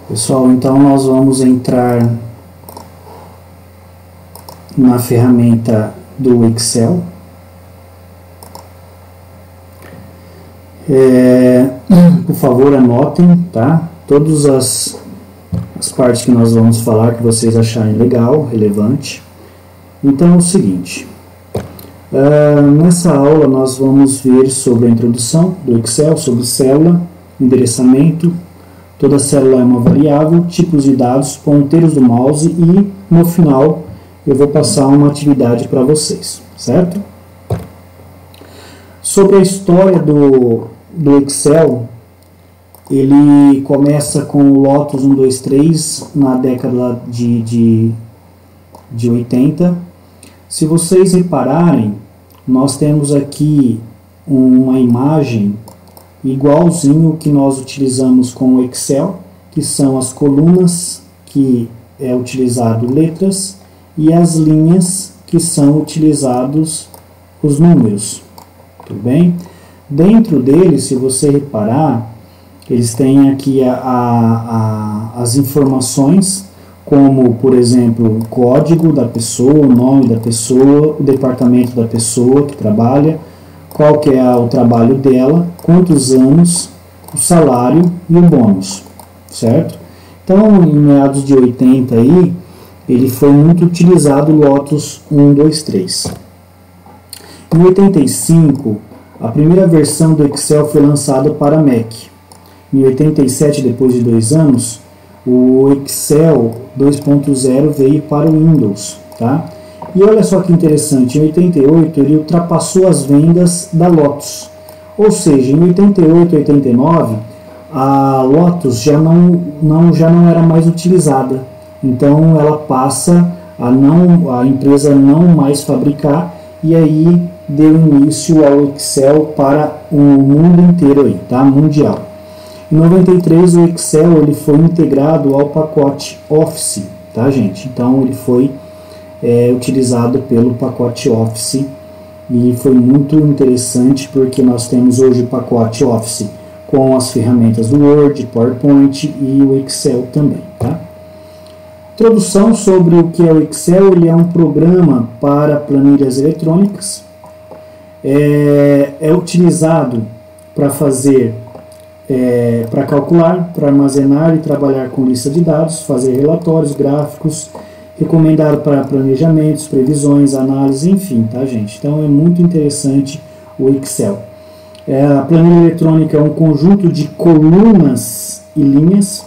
Pessoal, então nós vamos entrar na ferramenta do Excel. Por favor, anotem, tá? Todas as partes que nós vamos falar que vocês acharem legal, relevante. Então é o seguinte, nessa aula nós vamos ver sobre a introdução do Excel, sobre célula, endereçamento, toda célula é uma variável, tipos de dados, ponteiros do mouse e no final eu vou passar uma atividade para vocês, certo? Sobre a história do Excel, ele começa com o Lotus 123 na década de 80. Se vocês repararem, nós temos aqui uma imagem igualzinho que nós utilizamos com o Excel, que são as colunas, que é utilizado letras, e as linhas, que são utilizados os números. Tudo bem? Dentro dele, se você reparar, eles têm aqui as informações, como, por exemplo, o código da pessoa, o nome da pessoa, o departamento da pessoa que trabalha, qual que é o trabalho dela, quantos anos, o salário e o bônus, certo? Então, em meados de 80 aí, ele foi muito utilizado o Lotus 123. Em 85, a primeira versão do Excel foi lançada para Mac. Em 87, depois de 2 anos, o Excel 2.0 veio para o Windows, tá? E olha só que interessante, em 88 ele ultrapassou as vendas da Lotus. Ou seja, em 88 e 89, a Lotus já não era mais utilizada. Então ela passa a empresa não mais fabricar, e aí deu início ao Excel para o mundo inteiro aí, tá? Mundial. Em 93 o Excel ele foi integrado ao pacote Office, tá, gente? Então ele foi utilizado pelo pacote Office e foi muito interessante porque nós temos hoje o pacote Office com as ferramentas do Word, PowerPoint e o Excel também, tá? Introdução sobre o que é o Excel. Ele é um programa para planilhas eletrônicas, é utilizado para fazer para calcular, para armazenar e trabalhar com lista de dados, fazer relatórios, gráficos, recomendado para planejamentos, previsões, análise, enfim, tá, gente? Então é muito interessante o Excel. A planilha eletrônica é um conjunto de colunas e linhas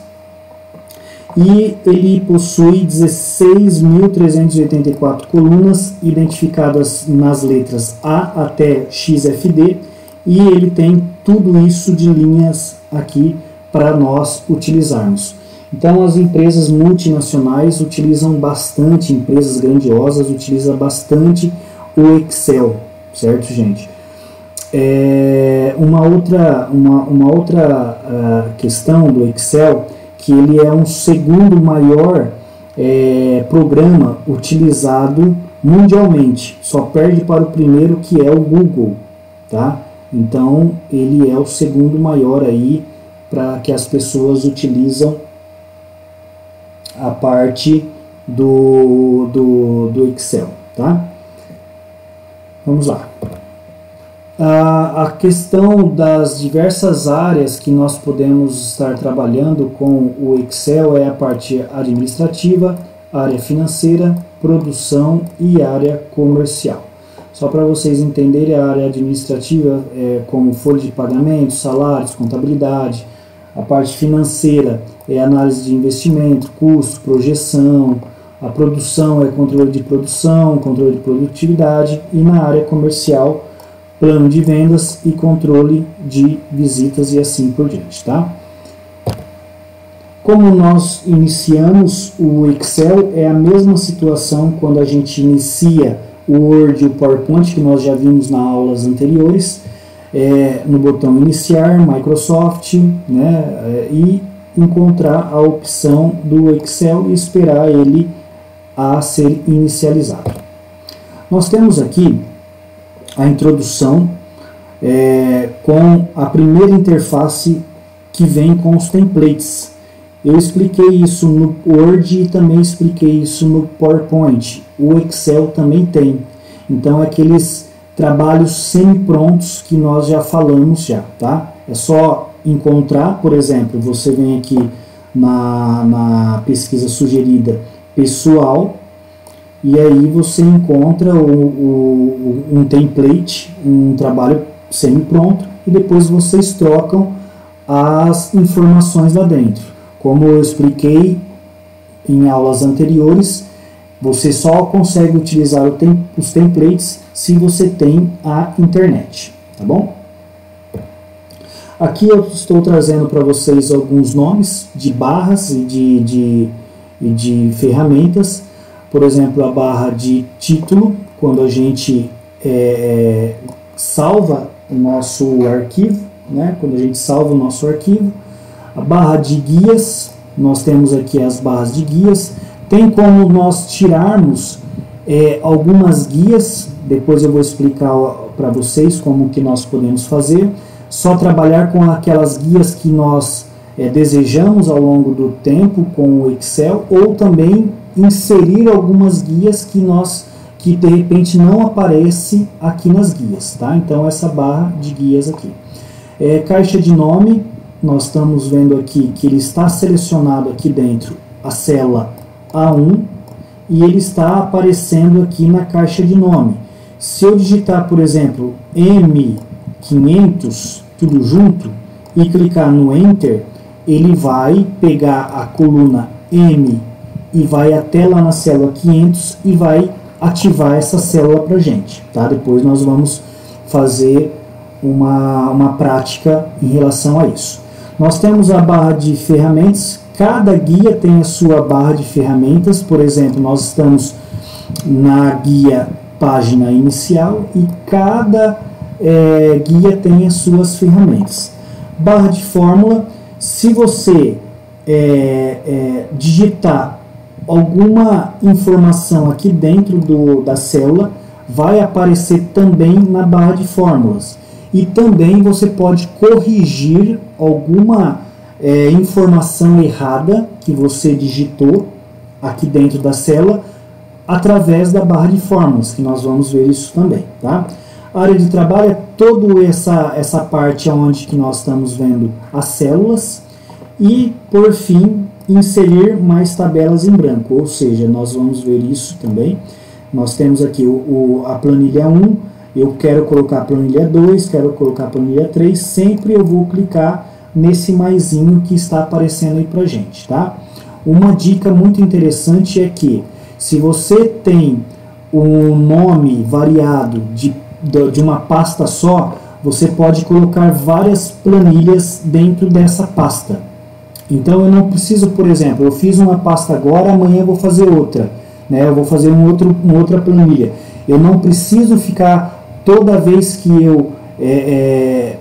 e ele possui 16.384 colunas identificadas nas letras A até XFD, e ele tem tudo isso de linhas aqui para nós utilizarmos. Então as empresas multinacionais utilizam bastante, empresas grandiosas utilizam bastante o Excel, certo, gente? Uma outra questão do Excel, que ele é um segundo maior programa utilizado mundialmente, só perde para o primeiro, que é o Google, tá? Então ele é o segundo maior aí para que as pessoas utilizam a parte do Excel, tá? Vamos lá. A questão das diversas áreas que nós podemos estar trabalhando com o Excel é a parte administrativa, área financeira, produção e área comercial. Só para vocês entenderem, a área administrativa é como folha de pagamento, salários, contabilidade. A parte financeira é análise de investimento, custo, projeção. A produção é controle de produção, controle de produtividade. E na área comercial, plano de vendas e controle de visitas e assim por diante, tá? Como nós iniciamos o Excel, é a mesma situação quando a gente inicia o Word e o PowerPoint, que nós já vimos nas aulas anteriores, no botão iniciar, Microsoft, né, e encontrar a opção do Excel e esperar ele a ser inicializado. Nós temos aqui a introdução com a primeira interface que vem com os templates. Eu expliquei isso no Word e também expliquei isso no PowerPoint. O Excel também tem. Então, aqueles trabalhos semi-prontos que nós já falamos já, tá? É só encontrar, por exemplo, você vem aqui na pesquisa sugerida pessoal, e aí você encontra um template, um trabalho semi-pronto, e depois vocês trocam as informações lá dentro. Como eu expliquei em aulas anteriores, você só consegue utilizar os templates se você tem a internet, tá bom? Aqui eu estou trazendo para vocês alguns nomes de barras e de ferramentas. Por exemplo, a barra de título, quando a gente salva o nosso arquivo, né? Quando a gente salva o nosso arquivo. A barra de guias, nós temos aqui as barras de guias. Tem como nós tirarmos algumas guias, depois eu vou explicar para vocês como que nós podemos fazer. Só trabalhar com aquelas guias que nós desejamos ao longo do tempo com o Excel, ou também inserir algumas guias que de repente não aparece aqui nas guias, tá? Então essa barra de guias aqui. Caixa de nome, nós estamos vendo aqui que ele está selecionado aqui dentro a célula A1 e ele está aparecendo aqui na caixa de nome. Se eu digitar, por exemplo, M500, tudo junto, e clicar no Enter, ele vai pegar a coluna M e vai até lá na célula 500 e vai ativar essa célula para a gente, tá? Depois nós vamos fazer uma prática em relação a isso. Nós temos a barra de ferramentas, cada guia tem a sua barra de ferramentas. Por exemplo, nós estamos na guia página inicial e cada guia tem as suas ferramentas. Barra de fórmula, se você digitar alguma informação aqui dentro da célula, vai aparecer também na barra de fórmulas. E também você pode corrigir alguma informação errada que você digitou aqui dentro da célula através da barra de fórmulas, que nós vamos ver isso também, tá? A área de trabalho é toda essa parte onde que nós estamos vendo as células. E, por fim, inserir mais tabelas em branco, ou seja, nós vamos ver isso também. Nós temos aqui a planilha 1, eu quero colocar a planilha 2, quero colocar a planilha 3, sempre eu vou clicar nesse maisinho que está aparecendo aí pra gente, tá? Uma dica muito interessante é que, se você tem um nome variado de uma pasta só, você pode colocar várias planilhas dentro dessa pasta. Então eu não preciso, por exemplo, eu fiz uma pasta agora, amanhã eu vou fazer outra, né? Eu vou fazer uma outra planilha. Eu não preciso ficar, toda vez que eu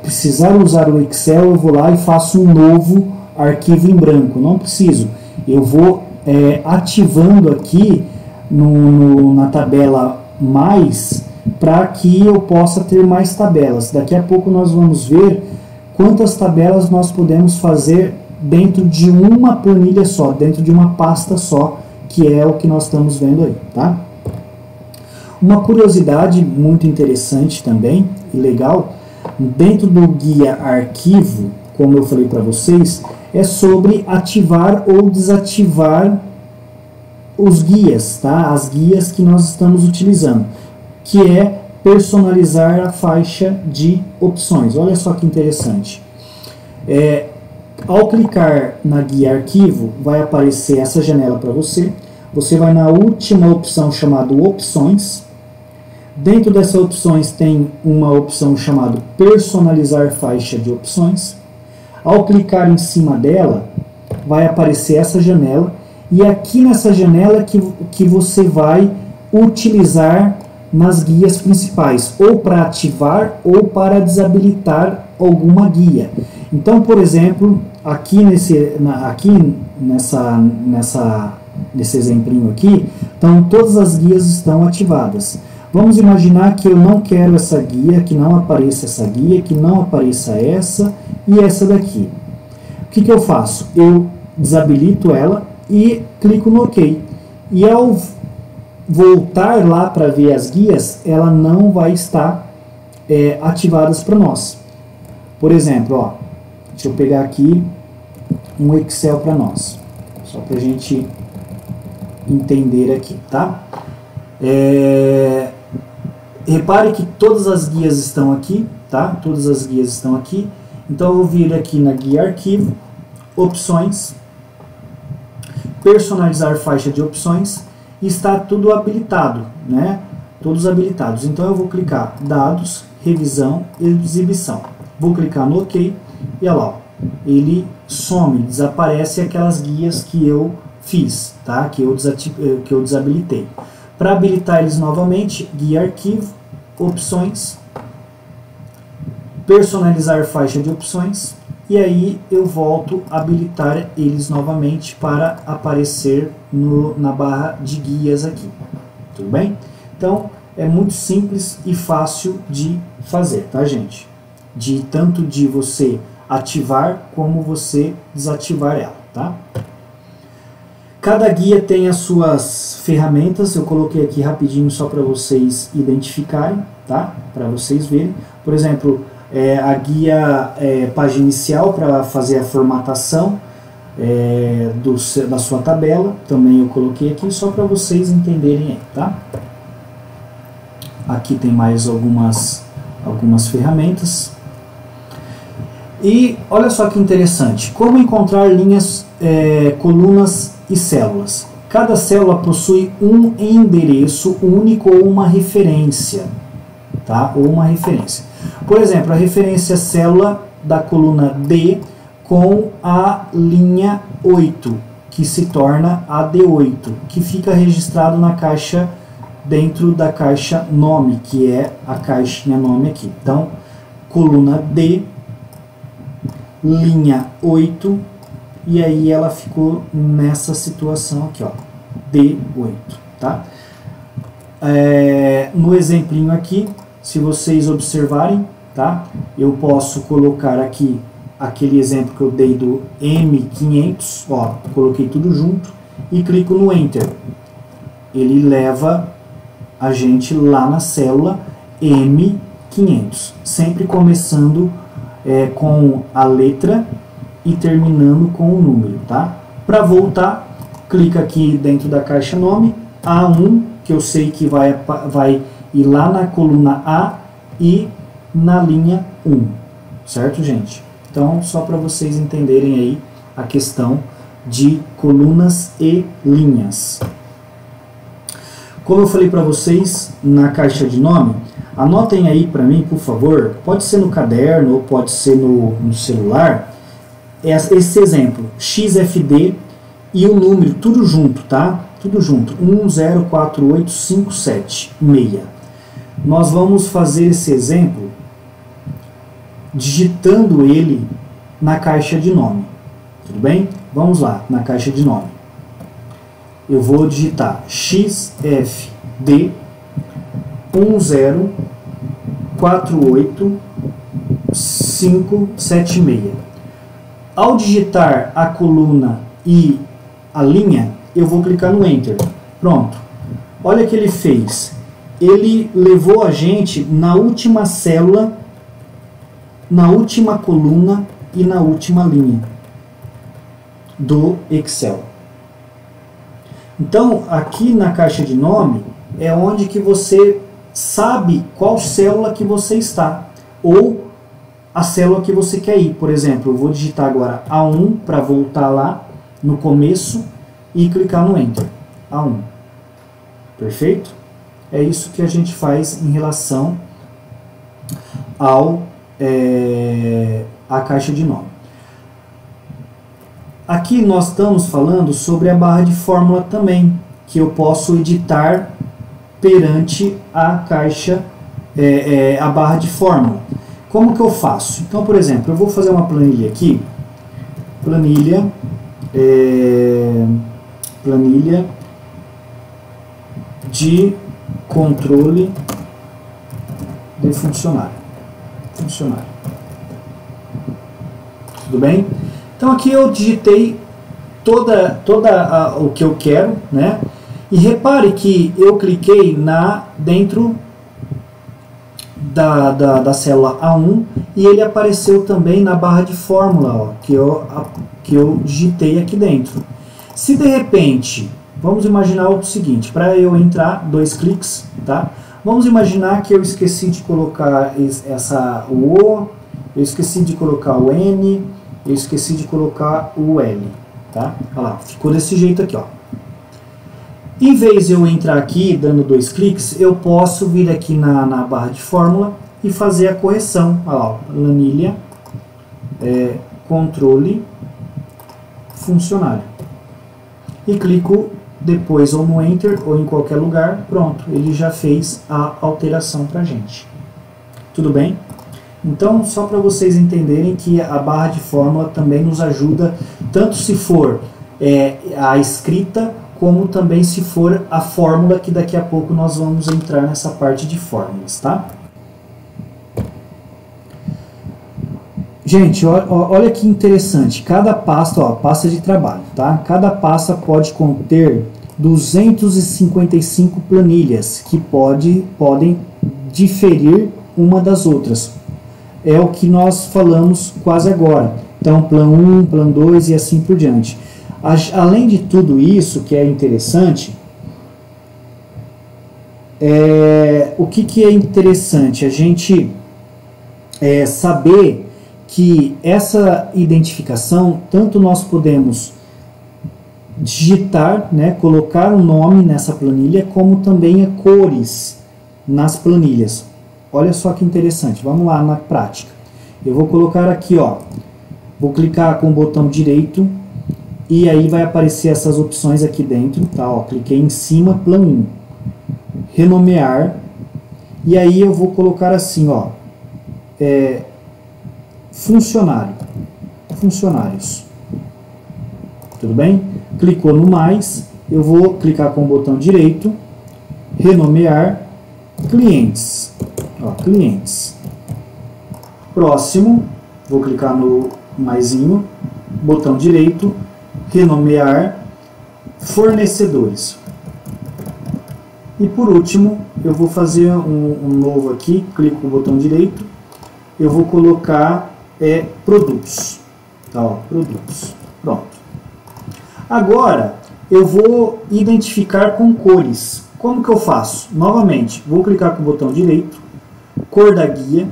precisar usar o Excel, eu vou lá e faço um novo arquivo em branco. Não preciso. Eu vou ativando aqui na tabela mais, para que eu possa ter mais tabelas. Daqui a pouco nós vamos ver quantas tabelas nós podemos fazer dentro de uma planilha só, dentro de uma pasta só, que é o que nós estamos vendo aí, tá? Uma curiosidade muito interessante também, e legal, dentro do guia arquivo, como eu falei para vocês, é sobre ativar ou desativar os guias, tá? As guias que nós estamos utilizando, que é personalizar a faixa de opções. Olha só que interessante. Ao clicar na guia arquivo, vai aparecer essa janela para você. Você vai na última opção chamada opções. Dentro dessas opções tem uma opção chamada personalizar faixa de opções. Ao clicar em cima dela, vai aparecer essa janela. E aqui nessa janela que você vai utilizar nas guias principais, ou para ativar ou para desabilitar alguma guia. Então, por exemplo, aqui nesse exemplinho aqui, então todas as guias estão ativadas. Vamos imaginar que eu não quero essa guia, que não apareça essa guia, que não apareça essa e essa daqui. O que eu faço? Eu desabilito ela e clico no OK. E ao voltar lá para ver as guias, ela não vai estar ativadas para nós. Por exemplo, ó, deixa eu pegar aqui um Excel para nós, só para a gente entender aqui, tá? Repare que todas as guias estão aqui, tá? Todas as guias estão aqui. Então eu vou vir aqui na guia arquivo, opções, personalizar faixa de opções, e está tudo habilitado, né? Todos habilitados. Então eu vou clicar dados, revisão e exibição. Vou clicar no OK e olha lá, ó, ele some, desaparece aquelas guias que eu fiz, tá? Que eu desabilitei. Para habilitar eles novamente, guia arquivo, opções, personalizar faixa de opções, e aí eu volto a habilitar eles novamente para aparecer na barra de guias aqui. Tudo bem? Então é muito simples e fácil de fazer, tá, gente? Tanto de você ativar como você desativar ela, tá? Cada guia tem as suas ferramentas, eu coloquei aqui rapidinho só para vocês identificarem, tá? Para vocês verem. Por exemplo, a guia página inicial para fazer a formatação da sua tabela, também eu coloquei aqui só para vocês entenderem aí, tá? Aqui tem mais algumas ferramentas. E olha só que interessante, como encontrar linhas, colunas e células. Cada célula possui um endereço único ou uma referência, tá? Ou uma referência. Por exemplo, a referência célula da coluna D com a linha 8, que se torna a D8, que fica registrado na caixa, dentro da caixa nome, que é a caixinha nome aqui. Então, coluna D, linha 8, e aí ela ficou nessa situação aqui, ó, D8, tá? No exemplinho aqui, se vocês observarem, tá? Eu posso colocar aqui aquele exemplo que eu dei do M500, ó, coloquei tudo junto e clico no Enter. Ele leva a gente lá na célula M500, sempre começando com a letra e terminando com o número, tá? Para voltar, clica aqui dentro da caixa nome, A1, que eu sei que vai ir lá na coluna A e na linha 1, certo, gente? Então, só para vocês entenderem aí a questão de colunas e linhas. Como eu falei para vocês na caixa de nome, anotem aí para mim, por favor, pode ser no caderno ou pode ser no celular, esse exemplo, XFD e o número, tudo junto, tá? Tudo junto, 1048576. Nós vamos fazer esse exemplo digitando ele na caixa de nome, tudo bem? Vamos lá, na caixa de nome. Eu vou digitar XFD 1048576. Ao digitar a coluna e a linha, eu vou clicar no Enter. Pronto. Olha o que ele fez. Ele levou a gente na última célula, na última coluna e na última linha do Excel. Então, aqui na caixa de nome é onde que você sabe qual célula que você está, ou a célula que você quer ir. Por exemplo, eu vou digitar agora A1 para voltar lá no começo e clicar no Enter. A1. Perfeito? É isso que a gente faz em relação à caixa de nome. Aqui nós estamos falando sobre a barra de fórmula também, que eu posso editar perante a caixa, a barra de fórmula. Como que eu faço? Então, por exemplo, eu vou fazer uma planilha aqui, planilha de controle de funcionário. Tudo bem? Então aqui eu digitei o que eu quero, né? E repare que eu cliquei dentro da célula A1 e ele apareceu também na barra de fórmula, ó, que eu digitei aqui dentro. Se de repente, vamos imaginar o seguinte, para eu entrar, 2 cliques, tá? Vamos imaginar que eu esqueci de colocar o O, eu esqueci de colocar o N, eu esqueci de colocar o L, tá? Olha lá, ficou desse jeito aqui, ó. Em vez de eu entrar aqui dando 2 cliques, eu posso vir aqui na barra de fórmula e fazer a correção. Olha lá, planilha, controle, funcionário. E clico depois ou no Enter ou em qualquer lugar, pronto, ele já fez a alteração para a gente. Tudo bem? Então, só para vocês entenderem que a barra de fórmula também nos ajuda, tanto se for a escrita, como também se for a fórmula, que daqui a pouco nós vamos entrar nessa parte de fórmulas, tá? Gente, olha que interessante, cada pasta, ó, pasta de trabalho, tá? Cada pasta pode conter 255 planilhas, que podem diferir uma das outras. É o que nós falamos quase agora. Então, plan 1, plan 2 e assim por diante. Além de tudo isso, que é interessante, o que é interessante? A gente saber que essa identificação, tanto nós podemos digitar, né, colocar um nome nessa planilha, como também cores nas planilhas. Olha só que interessante, vamos lá na prática. Eu vou colocar aqui, ó, vou clicar com o botão direito, e aí vai aparecer essas opções aqui dentro, tá? Ó, cliquei em cima, plan 1, renomear, e aí eu vou colocar assim, ó, funcionários, tudo bem? Clicou no mais, eu vou clicar com o botão direito, renomear, clientes, ó, clientes, próximo, vou clicar no maisinho, botão direito, renomear, fornecedores. E por último, eu vou fazer um novo aqui, clico com o botão direito, eu vou colocar produtos. Tá, ó, produtos. Pronto. Agora, eu vou identificar com cores. Como que eu faço? Novamente, vou clicar com o botão direito, cor da guia,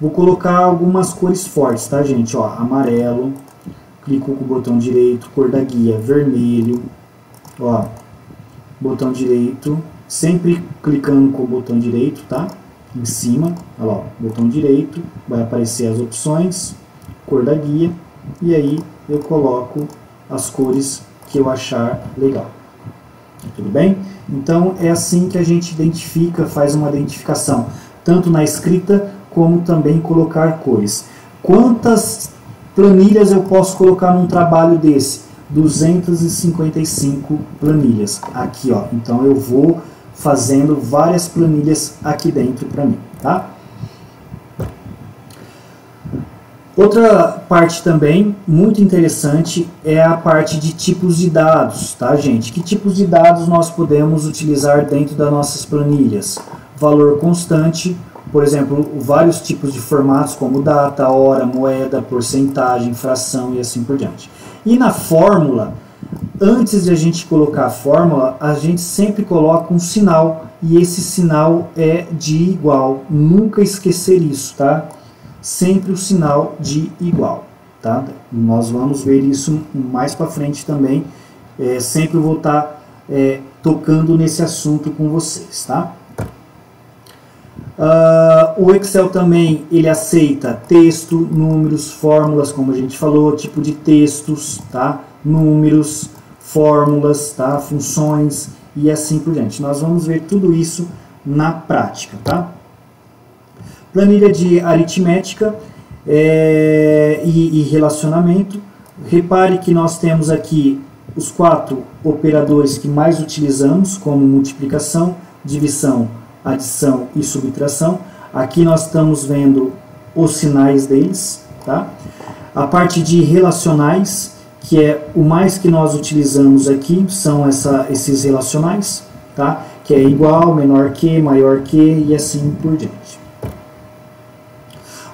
vou colocar algumas cores fortes, tá, gente? Ó, amarelo, clico com o botão direito, cor da guia, vermelho, ó, botão direito, sempre clicando com o botão direito, tá? Em cima, olha lá, ó, botão direito, vai aparecer as opções, cor da guia, e aí eu coloco as cores que eu achar legal. Tudo bem? Então é assim que a gente identifica, faz uma identificação, tanto na escrita como também colocar cores. Quantas planilhas eu posso colocar num trabalho desse? 255 planilhas. Aqui, ó. Então eu vou fazendo várias planilhas aqui dentro para mim, tá? Outra parte também muito interessante é a parte de tipos de dados, tá, gente? Que tipos de dados nós podemos utilizar dentro das nossas planilhas? Valor constante, por exemplo, vários tipos de formatos como data, hora, moeda, porcentagem, fração e assim por diante. E na fórmula, antes de a gente colocar a fórmula, a gente sempre coloca um sinal, e esse sinal é de igual. Nunca esquecer isso, tá? Sempre o sinal de igual, tá? Nós vamos ver isso mais para frente também. Sempre vou estar tocando nesse assunto com vocês, tá? O Excel também, ele aceita texto, números, fórmulas, como a gente falou, tipo de textos, tá? Números, fórmulas, tá? Funções e assim por diante. Nós vamos ver tudo isso na prática, tá? Planilha de aritmética e relacionamento. Repare que nós temos aqui os 4 operadores que mais utilizamos, como multiplicação, divisão, adição e subtração. Aqui nós estamos vendo os sinais deles, tá? A parte de relacionais, que é o mais que nós utilizamos aqui, são esses relacionais, tá? Que é igual, menor que, maior que e assim por diante.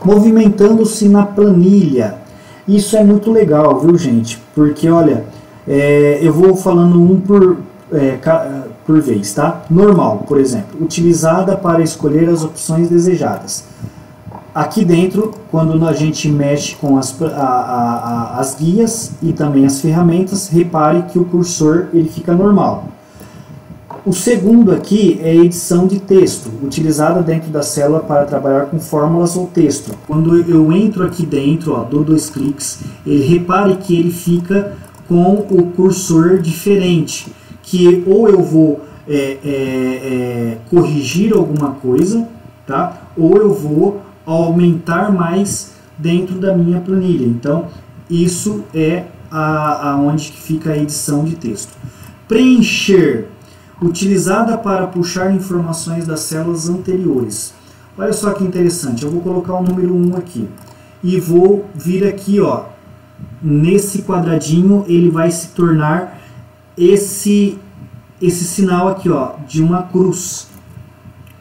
Movimentando-se na planilha. Isso é muito legal, viu, gente? Porque, olha, eu vou falando um por vez, tá? Normal, por exemplo, utilizada para escolher as opções desejadas. Aqui dentro, quando a gente mexe com as guias e também as ferramentas, repare que o cursor ele fica normal. O segundo aqui é a edição de texto, utilizada dentro da célula para trabalhar com fórmulas ou texto. Quando eu entro aqui dentro, ó, dou 2 cliques, repare que ele fica com o cursor diferente, que ou eu vou corrigir alguma coisa, tá? Ou eu vou aumentar mais dentro da minha planilha. Então, isso é aonde que fica a edição de texto. Preencher, utilizada para puxar informações das células anteriores. Olha só que interessante, eu vou colocar o número 1 aqui e vou vir aqui, ó, nesse quadradinho ele vai se tornar esse sinal aqui, ó, de uma cruz.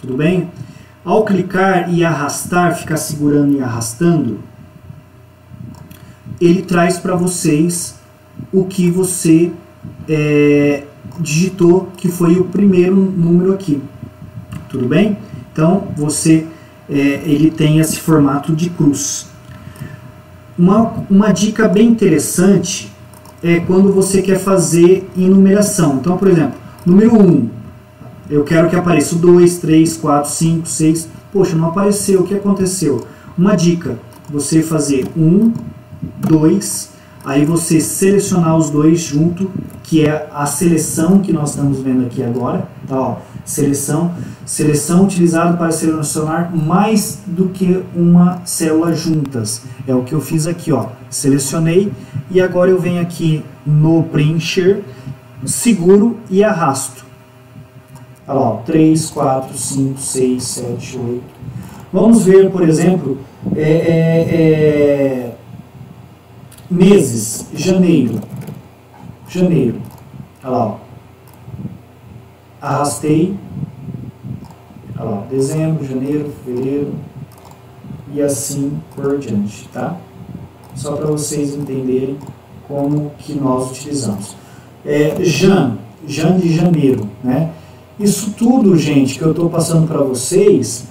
Tudo bem? Ao clicar e arrastar, ficar segurando e arrastando, ele traz para vocês o que você digitou, que foi o primeiro número aqui. Tudo bem? Então, ele tem esse formato de cruz. Uma dica bem interessante é quando você quer fazer enumeração. Então, por exemplo, número 1. Eu quero que apareça o 2, 3, 4, 5, 6. Poxa, não apareceu. O que aconteceu? Uma dica. Você fazer 1, 2, aí você selecionar os dois junto, que é a seleção que nós estamos vendo aqui agora. Tá, ó, seleção utilizada para selecionar mais do que uma célula juntas. É o que eu fiz aqui, ó. Selecionei e agora eu venho aqui no preencher, seguro e arrasto. Olha lá, 3, 4, 5, 6, 7, 8. Vamos ver, por exemplo, meses. Janeiro. Olha lá, ó. Arrastei. Olha lá, dezembro, janeiro, fevereiro e assim por diante, tá? Só para vocês entenderem como que nós utilizamos. Jan de janeiro, né? Isso tudo, gente, que eu estou passando para vocês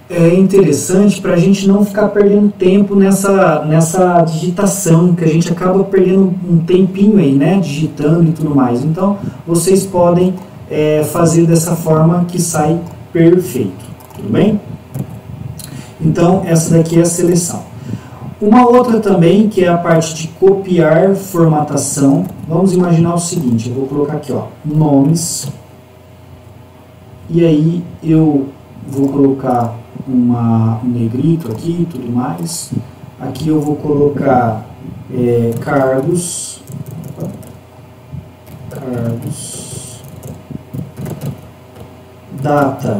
é interessante para a gente não ficar perdendo tempo nessa digitação, que a gente acaba perdendo um tempinho aí, né, digitando e tudo mais. Então, vocês podem fazer dessa forma que sai perfeito, tudo bem? Então, essa daqui é a seleção. Uma outra também, que é a parte de copiar formatação. Vamos imaginar o seguinte, eu vou colocar aqui, ó, nomes. E aí eu vou colocar um negrito aqui e tudo mais. Aqui eu vou colocar cargos, data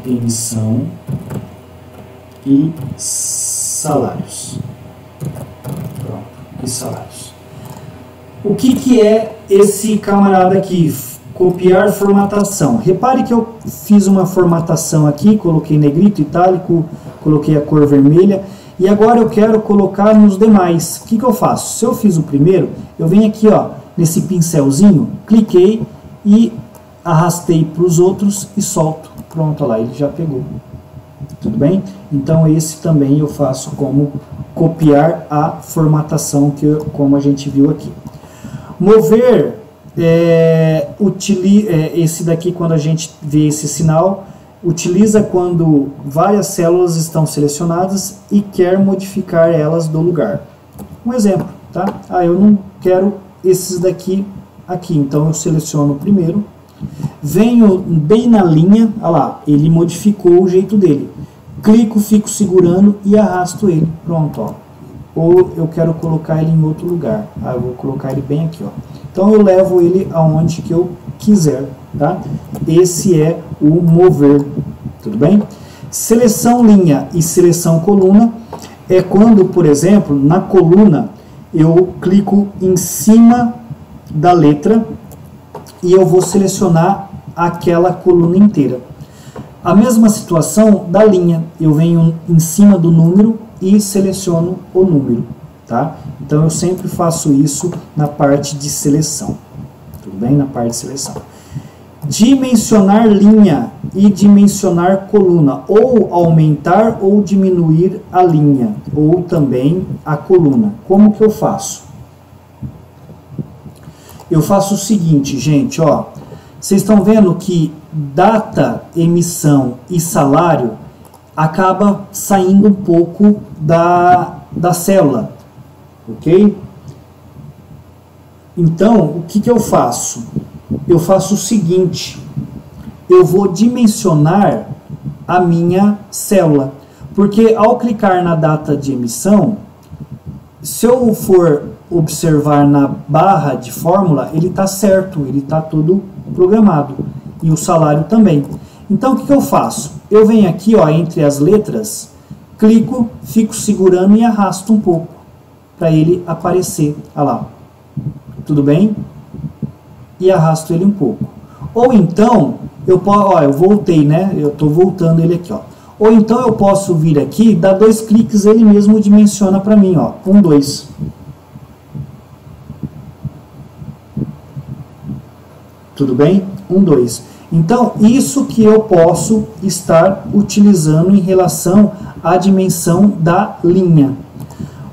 de emissão e salários. Pronto, e salários. O que é esse camarada aqui? Copiar formatação. Repare que eu fiz uma formatação aqui, coloquei negrito, itálico, coloquei a cor vermelha e agora eu quero colocar nos demais. O que eu faço? Se eu fiz o primeiro, eu venho aqui, ó, nesse pincelzinho, cliquei e arrastei para os outros e solto. Pronto, lá, ele já pegou. Tudo bem? Então esse também eu faço como copiar a formatação, como a gente viu aqui. Mover. Esse daqui, quando a gente vê esse sinal, utiliza quando várias células estão selecionadas e quer modificar elas do lugar. Um exemplo, tá? Eu não quero esses daqui aqui, então eu seleciono o primeiro, venho bem na linha, olha lá, ele modificou o jeito dele. Clico, fico segurando e arrasto ele. Pronto, ó. Ou eu quero colocar ele em outro lugar. Eu vou colocar ele bem aqui, ó. Então eu levo ele aonde que eu quiser, tá? Esse é o mover, tudo bem? Seleção linha e seleção coluna é quando, por exemplo, na coluna eu clico em cima da letra e eu vou selecionar aquela coluna inteira. A mesma situação da linha, eu venho em cima do número e seleciono o número, tá? Então eu sempre faço isso na parte de seleção, tudo bem? Na parte de seleção. Dimensionar linha e dimensionar coluna, ou aumentar ou diminuir a linha, ou também a coluna. Como que eu faço? Eu faço o seguinte, gente, ó. Vocês estão vendo que data, emissão e salário acaba saindo um pouco da célula, ok? Então, o que eu faço? Eu faço o seguinte, eu vou dimensionar a minha célula, porque ao clicar na data de emissão, se eu for observar na barra de fórmula, ele está certo, ele está tudo programado, e o salário também. Então, o que eu faço? Eu venho aqui, ó, entre as letras, clico, fico segurando e arrasto um pouco, para ele aparecer, olha lá, tudo bem? E arrasto ele um pouco. Ou então, eu voltei, né? Eu estou voltando ele aqui, ó. Ou então eu posso vir aqui, dar 2 cliques, ele mesmo dimensiona para mim, ó. 1, 2. Tudo bem? 1, 2. Então, isso que eu posso estar utilizando em relação à dimensão da linha.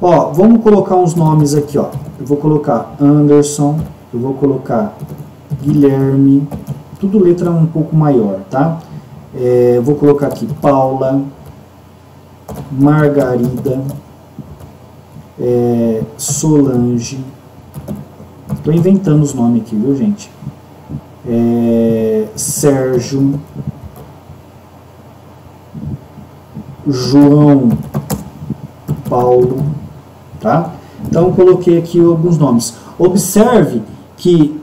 Ó, vamos colocar uns nomes aqui, ó. Eu vou colocar Anderson, eu vou colocar Guilherme, tudo letra um pouco maior, tá? Vou colocar aqui Paula, Margarida, Solange. Estou inventando os nomes aqui, viu, gente? Sérgio, João Paulo, tá? Então eu coloquei aqui alguns nomes. Observe que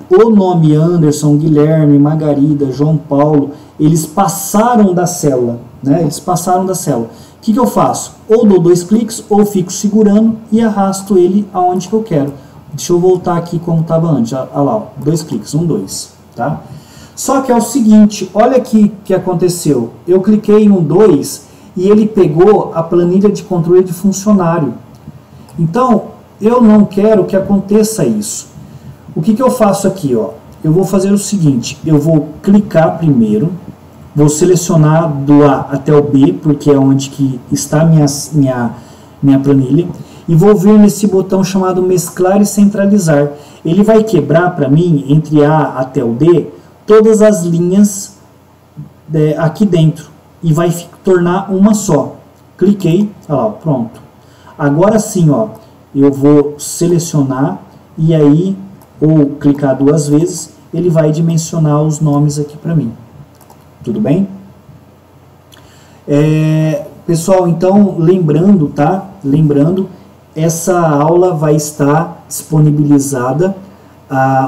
o nome Anderson, Guilherme, Margarida, João Paulo, eles passaram da célula, né? Eles passaram da célula. O que eu faço? Ou dou 2 cliques, ou fico segurando e arrasto ele aonde que eu quero. Deixa eu voltar aqui como estava antes. Olha lá, 2 cliques, 1, 2, tá? Só que é o seguinte, olha aqui o que aconteceu. Eu cliquei em 1, 2 e ele pegou a planilha de controle de funcionário. Então, eu não quero que aconteça isso. O que eu faço aqui, ó? Eu vou fazer o seguinte, eu vou clicar primeiro, vou selecionar do A até o B, porque é onde que está minha planilha, e vou vir nesse botão chamado mesclar e centralizar. Ele vai quebrar para mim, entre A até o D, todas as linhas aqui dentro, e vai tornar uma só. Cliquei, olha lá, pronto. Agora sim, ó, eu vou selecionar e aí, ou clicar 2 vezes, ele vai dimensionar os nomes aqui para mim. Tudo bem? Pessoal, então, lembrando, tá? Lembrando, essa aula vai estar disponibilizada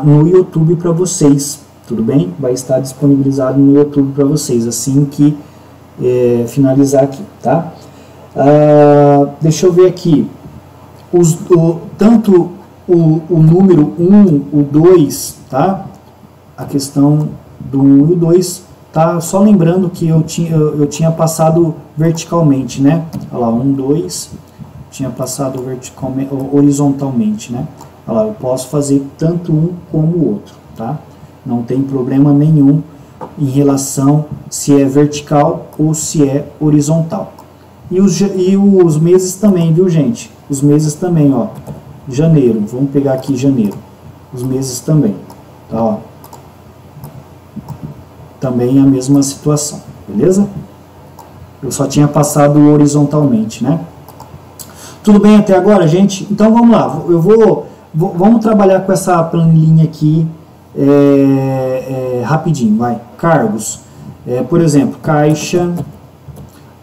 no YouTube para vocês. Tudo bem? Vai estar disponibilizado no YouTube para vocês, assim que finalizar aqui, tá? Deixa eu ver aqui. Tanto o número 1, o 2, tá? A questão do 1 e o 2, tá? Só lembrando que eu tinha passado verticalmente, né? Olha lá, 1, 2, tinha passado horizontalmente, né? Olha lá, eu posso fazer tanto um como o outro, tá? Não tem problema nenhum em relação se é vertical ou se é horizontal. E os meses também, viu, gente? Os meses também, ó. Janeiro, vamos pegar aqui janeiro. Os meses também, tá, ó. Também a mesma situação, beleza? Eu só tinha passado horizontalmente, né? Tudo bem até agora, gente? Então vamos lá, vamos trabalhar com essa planilhinha aqui rapidinho, vai. Cargos, por exemplo, caixa,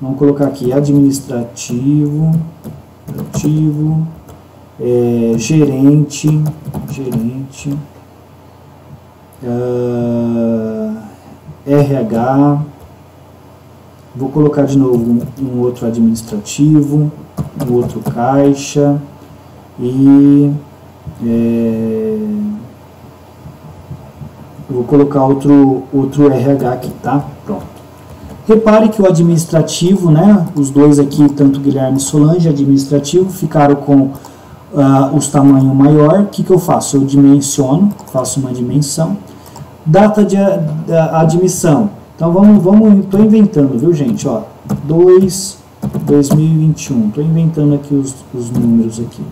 vamos colocar aqui administrativo, gerente, RH, vou colocar de novo um outro administrativo, um outro caixa, e vou colocar outro RH aqui, tá? Pronto. Repare que o administrativo, né, os dois aqui, tanto Guilherme e Solange, administrativo, ficaram com os tamanhos maior. O que eu faço? Eu dimensiono, faço uma dimensão. Data de admissão. Então estou inventando, viu, gente? Ó, 2021. Estou inventando aqui os números aqui.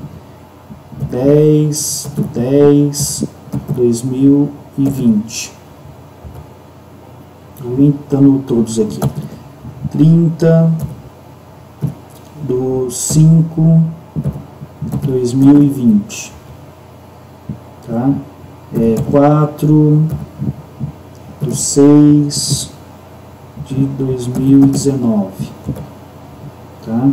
10/2020. Estou inventando todos aqui. 30/5/2020. Tá? 4/6/2019. Tá?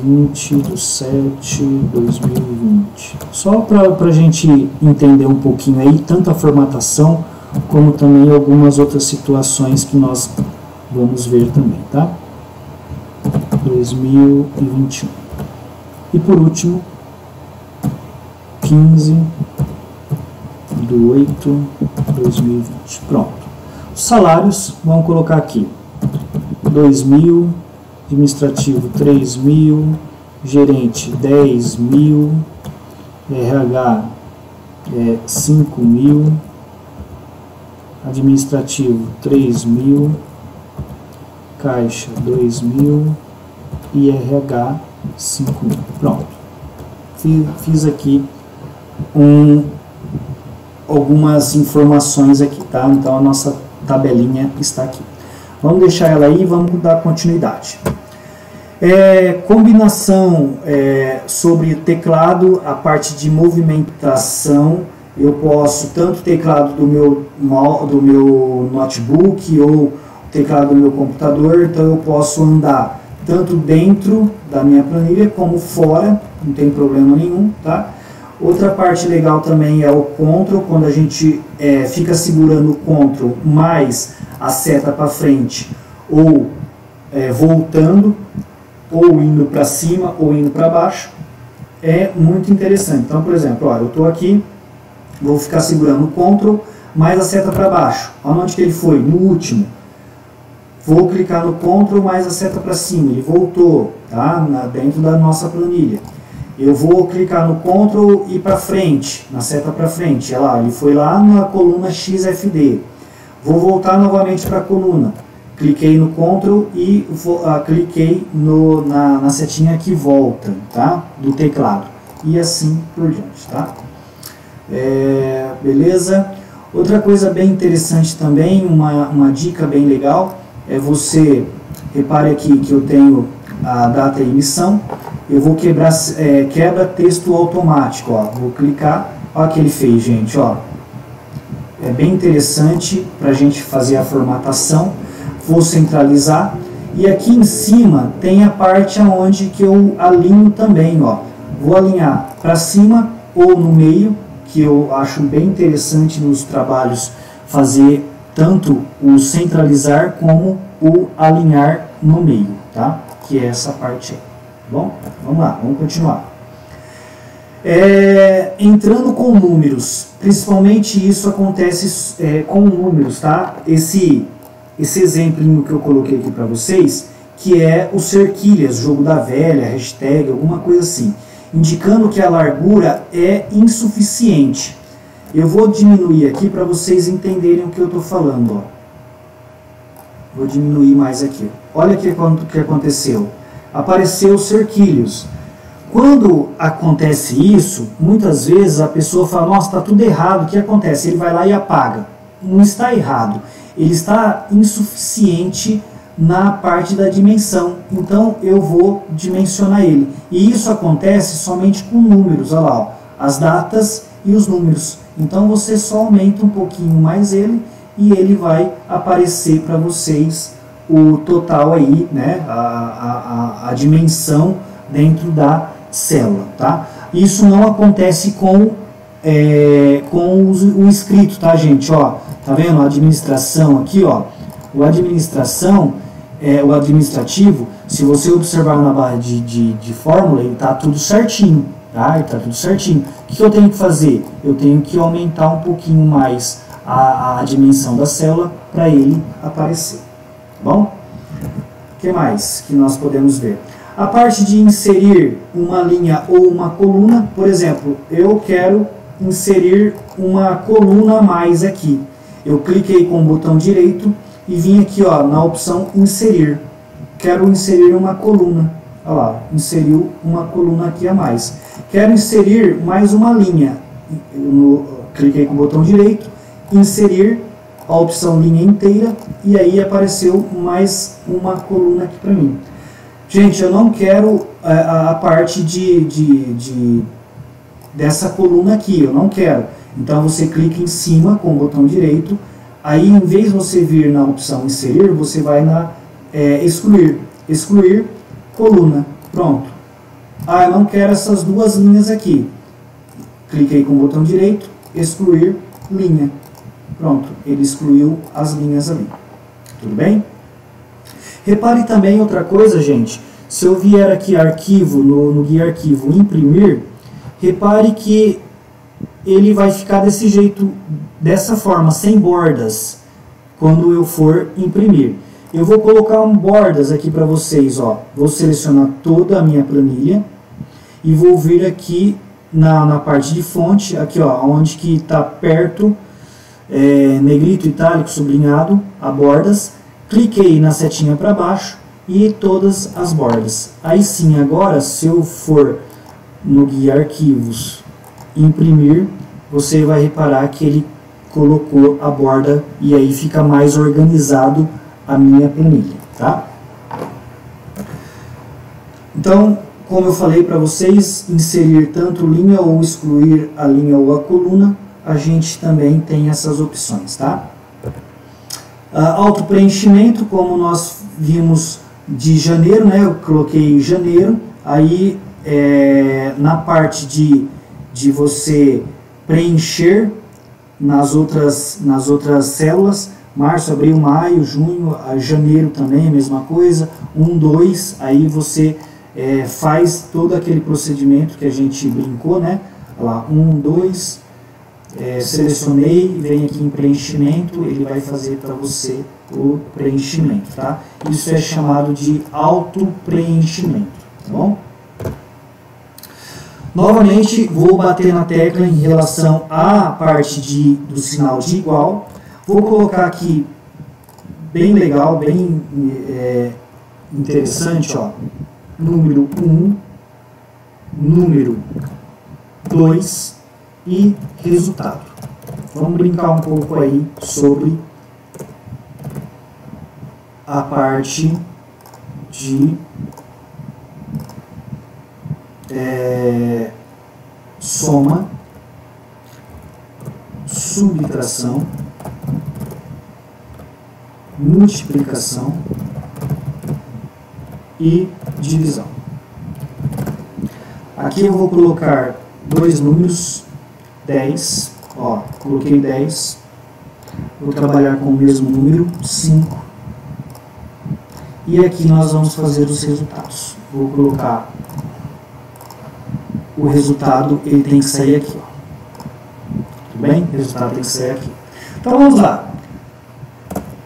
20/7/2020. Só para a gente entender um pouquinho aí, tanto a formatação como também algumas outras situações que nós vamos ver também, tá? 2021. E por último, 15/8/2020. Pronto. Os salários, vamos colocar aqui. 2.000, administrativo 3.000, gerente 10.000, RH 5.000, administrativo 3.000, caixa 2.000 e RH 5.000. Pronto. Fiz aqui algumas informações aqui, tá? Então a nossa tabelinha está aqui. Vamos deixar ela aí e vamos dar continuidade. Combinação sobre teclado, a parte de movimentação, eu posso tanto o teclado do meu notebook ou o teclado do meu computador, então eu posso andar tanto dentro da minha planilha como fora, não tem problema nenhum, tá? Outra parte legal também é o Ctrl, quando a gente fica segurando o Ctrl mais a seta para frente, ou voltando, ou indo para cima, ou indo para baixo, é muito interessante. Então, por exemplo, ó, eu estou aqui, vou ficar segurando o Ctrl mais a seta para baixo. Onde que ele foi? No último. Vou clicar no Ctrl mais a seta para cima, ele voltou, tá? Dentro da nossa planilha. Eu vou clicar no Ctrl e para frente, na seta para frente. Olha lá, ele foi lá na coluna XFD. Vou voltar novamente para a coluna. Cliquei no Ctrl e cliquei na setinha que volta, tá? Do teclado. E assim por diante, tá? Beleza? Outra coisa bem interessante também, uma dica bem legal, é você, repare aqui que eu tenho a data e emissão, eu vou quebra texto automático, ó. Vou clicar, olha o que ele fez, gente, ó. É bem interessante para a gente fazer a formatação. Vou centralizar e aqui em cima tem a parte onde que eu alinho também, ó. Vou alinhar para cima ou no meio, que eu acho bem interessante nos trabalhos fazer tanto o centralizar como o alinhar no meio, tá? Que é essa parte aí. Bom, vamos lá, vamos continuar. Entrando com números, principalmente isso acontece com números, tá? Esse exemplinho que eu coloquei aqui para vocês, que é o cerquilhas, jogo da velha, hashtag, alguma coisa assim, indicando que a largura é insuficiente. Eu vou diminuir aqui para vocês entenderem o que eu estou falando, ó. Vou diminuir mais aqui. Olha o que aconteceu. Apareceu cerquilhos. Quando acontece isso, muitas vezes a pessoa fala, nossa, está tudo errado, o que acontece? Ele vai lá e apaga. Não está errado, ele está insuficiente na parte da dimensão, então eu vou dimensionar ele. E isso acontece somente com números, olha lá, ó, as datas e os números. Então você só aumenta um pouquinho mais ele e ele vai aparecer para vocês o total aí, né, a dimensão dentro da célula, tá? Isso não acontece com o escrito, tá, gente? Ó, tá vendo? A administração aqui, ó. O administração, o administrativo, se você observar na barra de fórmula, ele está tudo certinho. Tá? Ele está tudo certinho. O que eu tenho que fazer? Eu tenho que aumentar um pouquinho mais a dimensão da célula para ele aparecer. Tá bom? O que mais que nós podemos ver? A parte de inserir uma linha ou uma coluna, por exemplo, eu quero inserir uma coluna a mais aqui. Eu cliquei com o botão direito e vim aqui ó, na opção inserir. Quero inserir uma coluna. Olha lá, inseriu uma coluna aqui a mais. Quero inserir mais uma linha. Cliquei com o botão direito, inserir a opção linha inteira e aí apareceu mais uma coluna aqui para mim. Gente, eu não quero a parte dessa coluna aqui, eu não quero. Então você clica em cima com o botão direito, aí em vez de você vir na opção inserir, você vai na excluir coluna. Pronto. Ah, eu não quero essas duas linhas aqui. Cliquei com o botão direito, excluir linha. Pronto, ele excluiu as linhas ali. Tudo bem? Repare também outra coisa, gente. Se eu vier aqui arquivo, no guia arquivo imprimir, repare que ele vai ficar desse jeito, dessa forma, sem bordas, quando eu for imprimir. Eu vou colocar bordas aqui para vocês, ó. Vou selecionar toda a minha planilha e vou vir aqui na parte de fonte, aqui ó, onde que está perto, negrito, itálico, sublinhado, a bordas. Cliquei na setinha para baixo e todas as bordas. Aí sim, agora se eu for no guia arquivos imprimir, você vai reparar que ele colocou a borda e aí fica mais organizado a minha planilha, tá? Então, como eu falei para vocês, inserir tanto linha ou excluir a linha ou a coluna, a gente também tem essas opções, tá? Auto-preenchimento, como nós vimos de janeiro, né? Eu coloquei janeiro, aí na parte de você preencher nas outras células, março, abril, maio, junho, janeiro também, a mesma coisa, 1, 2, aí você faz todo aquele procedimento que a gente brincou, né? Olha lá, 1, 2, selecionei, vem aqui em preenchimento, ele vai fazer para você o preenchimento, tá? Isso é chamado de auto-preenchimento, tá bom? Novamente, vou bater na tecla em relação à parte do sinal de igual. Vou colocar aqui, bem legal, bem interessante, ó, número 1, número 2 e resultado. Vamos brincar um pouco aí sobre a parte de soma, subtração, multiplicação e divisão. Aqui eu vou colocar dois números, 10, ó, coloquei 10, vou trabalhar com o mesmo número, 5, e aqui nós vamos fazer os resultados. Vou colocar o resultado, ele tem que sair aqui, ó. Tudo bem? O resultado tem que sair aqui. Então vamos lá.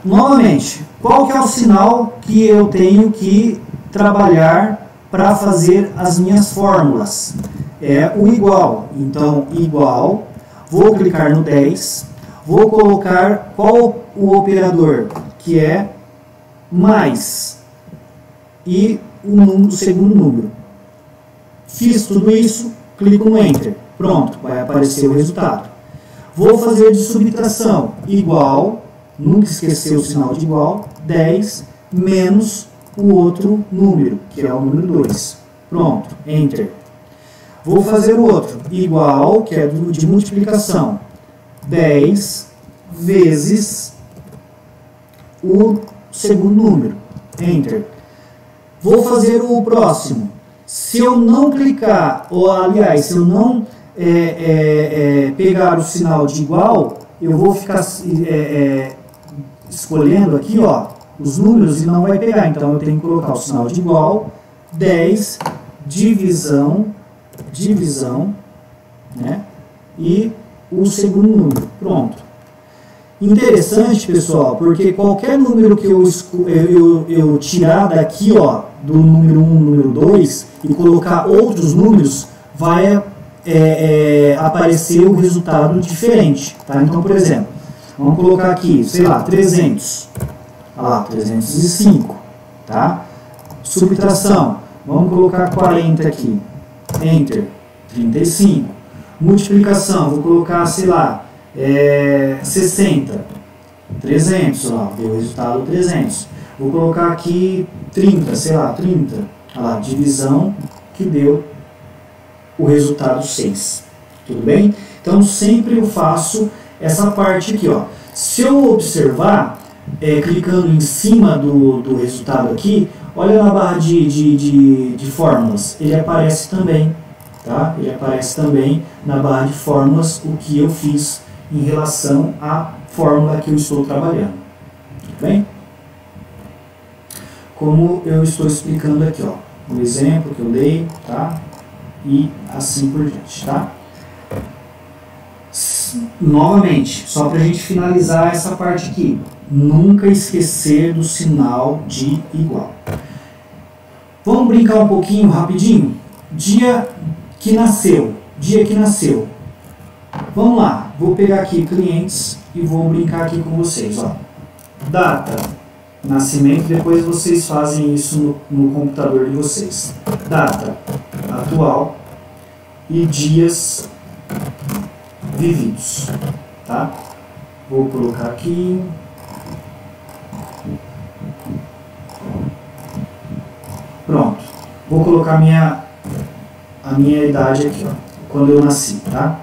Novamente, qual que é o sinal que eu tenho que trabalhar para fazer as minhas fórmulas? É o igual. Então, igual, vou clicar no 10, vou colocar qual o operador, que é mais, e o segundo número. Fiz tudo isso, clico no Enter. Pronto, vai aparecer o resultado. Vou fazer de subtração, igual, nunca esquecer o sinal de igual, 10 menos o outro número, que é o número 2. Pronto, Enter. Vou fazer o outro, igual, que é de multiplicação, 10 vezes o segundo número, Enter. Vou fazer o próximo. Se eu não clicar, ou aliás, se eu não pegar o sinal de igual, eu vou ficar escolhendo aqui, ó, os números e não vai pegar. Então eu tenho que colocar o sinal de igual, 10, divisão, né? E o segundo número. Pronto. Interessante, pessoal, porque qualquer número que eu tirar daqui, ó, do número 1, número 2, e colocar outros números, vai aparecer o resultado diferente, tá? Então, por exemplo, vamos colocar aqui, sei lá, 300. Olha lá, 305, tá? Subtração, vamos colocar 40 aqui. Enter, 35. Multiplicação, vou colocar, sei lá, 60. 300, ó, deu o resultado 300. Vou colocar aqui 30, sei lá, 30. Olha lá, divisão, que deu o resultado 6. Tudo bem? Então, sempre eu faço essa parte aqui, ó. Se eu observar, clicando em cima do resultado aqui, olha na barra de fórmulas, ele aparece também, tá? Ele aparece também na barra de fórmulas o que eu fiz em relação à fórmula que eu estou trabalhando. Tudo bem? Como eu estou explicando aqui, ó, o exemplo que eu dei, tá? E assim por diante, tá? Novamente, só para a gente finalizar essa parte aqui, nunca esquecer do sinal de igual. Vamos brincar um pouquinho rapidinho? Dia que nasceu. Vamos lá, vou pegar aqui clientes e vou brincar aqui com vocês, ó. Data, nascimento, depois vocês fazem isso no computador de vocês. Data atual e dias vividos, tá? Vou colocar aqui. Pronto. Vou colocar a minha idade aqui, ó, quando eu nasci, tá?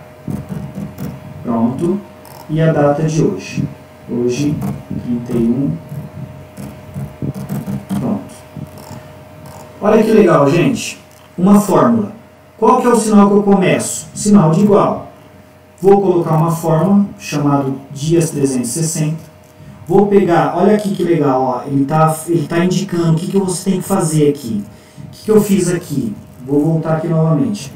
Pronto. E a data de hoje. Hoje, 31. Pronto. Olha que legal, gente. Uma fórmula. Qual que é o sinal que eu começo? Sinal de igual. Vou colocar uma fórmula chamada dias 360. Vou pegar, olha aqui que legal, ó, ele tá indicando o que você tem que fazer aqui. O que eu fiz aqui? Vou voltar aqui novamente.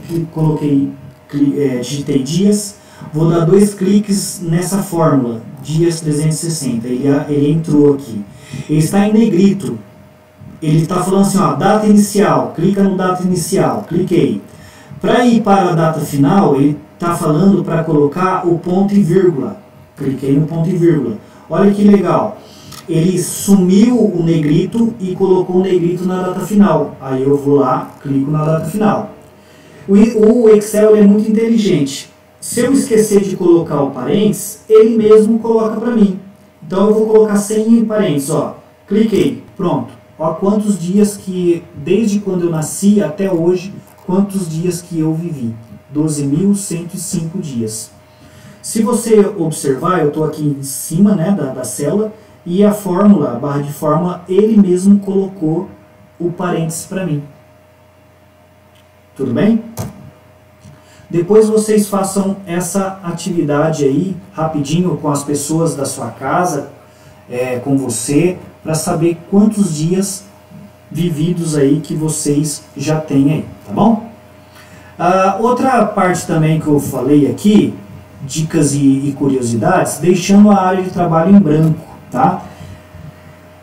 Digitei dias, vou dar 2 cliques nessa fórmula, dias 360, ele entrou aqui. Ele está em negrito, ele está falando assim, ó, data inicial, clica no data inicial, cliquei. Para ir para a data final, ele está falando para colocar o ponto e vírgula, cliquei no ponto e vírgula. Olha que legal, ele sumiu o negrito e colocou o negrito na data final. Aí eu vou lá, clico na data final. O Excel é muito inteligente. Se eu esquecer de colocar o parênteses, ele mesmo coloca para mim. Então eu vou colocar sem parênteses, ó. Cliquei, pronto. Ó quantos dias que, desde quando eu nasci até hoje, quantos dias que eu vivi. 12.105 dias. Se você observar, eu estou aqui em cima, né, da célula, e a fórmula, a barra de fórmula, ele mesmo colocou o parênteses para mim. Tudo bem? Depois vocês façam essa atividade aí, rapidinho, com as pessoas da sua casa, com você, para saber quantos dias vividos aí que vocês já têm aí, tá bom? Outra parte também que eu falei aqui, dicas e curiosidades, deixando a área de trabalho em branco, tá?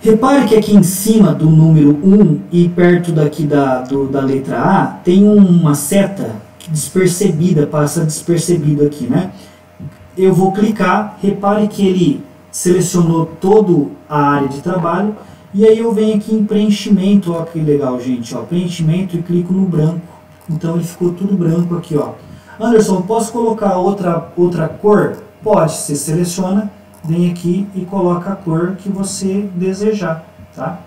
Repare que aqui em cima do número 1 e perto daqui da letra A, tem uma seta despercebida, passa despercebido aqui, né? Eu vou clicar, repare que ele selecionou toda a área de trabalho, e aí eu venho aqui em preenchimento, ó que legal, gente, ó, preenchimento, e clico no branco. Então ele ficou tudo branco aqui, ó. Anderson, posso colocar outra cor? Pode, você seleciona, vem aqui e coloca a cor que você desejar, tá?